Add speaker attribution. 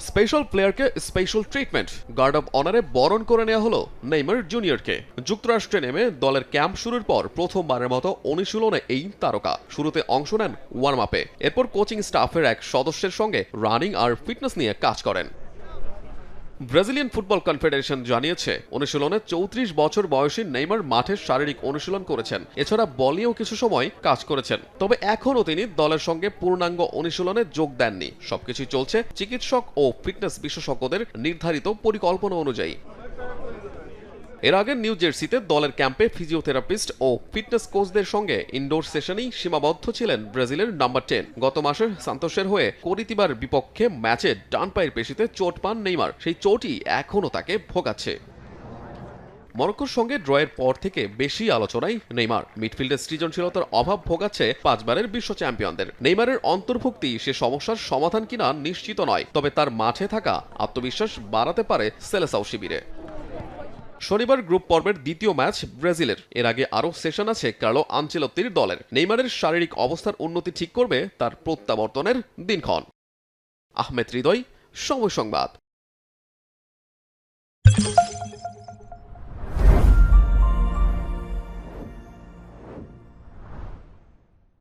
Speaker 1: Special প্লেয়ারকে special treatment, guard of অনারে বরণ করে নেওয়া হলো নেইমার জুনিয়রকে। যুক্তরাষ্ট্রে নেমে দলের ক্যাম্প শুরুর পর প্রথমবারের মতো অনুশীলনে এই তারকা শুরুতে অংশ নেন ওয়ার্ম আপে, এরপর কোচিং স্টাফের এক সদস্যের সঙ্গে রানিং আর ফিটনেস নিয়ে কাজ করেন। ব্রাজিলিয়ান ফুটবল কনফেডারেশন জানিয়েছে অনুশীলনে ৩৪ বছর বয়সী নেইমার মাঠের শারীরিক অনুশীলন করেছেন, এছাড়া বলেও কিছু সময় কাজ করেছেন। তবে এখনও তিনি দলের সঙ্গে পূর্ণাঙ্গ অনুশীলনে যোগ দেননি। সবকিছুই চলছে চিকিৎসক ও ফিটনেস বিশেষজ্ঞদের নির্ধারিত পরিকল্পনা অনুযায়ী। এর আগে নিউ জার্সিতে দলের ক্যাম্পে ফিজিওথেরাপিস্ট ও ফিটনেস কোচদের সঙ্গে ইনডোর সেশনেই সীমাবদ্ধ ছিলেন ব্রাজিলের নাম্বার 10। গত মাসে সান্তোসের হয়ে করিতিবার বিপক্ষে ম্যাচে ডান পায়ের পেশিতে চোট পান নেইমার, সেই চোটই এখনও তাকে ভোগাচ্ছে। মরক্কোর সঙ্গে ড্রয়ের পর থেকে বেশি আলোচনায় নেইমার। মিডফিল্ডের সৃজনশীলতার অভাব ভোগাচ্ছে 5 বারের বিশ্ব চ্যাম্পিয়নদের। নেইমারের অন্তর্ভুক্তি সে সমস্যার সমাধান কিনা নিশ্চিত নয়, তবে তার মাঠে থাকা আত্মবিশ্বাস বাড়াতে পারে সেলেসাও শিবিরে। শনিবার গ্রুপ পর্বের দ্বিতীয় ম্যাচ ব্রাজিলের। এর আগে আরও সেশন আছে কার্লো আনচেলত্তির দলের। নেইমারের শারীরিক অবস্থার উন্নতি ঠিক করবে তার প্রত্যাবর্তনের দিনক্ষণ। আহমেদ হৃদয়, সময় সংবাদ।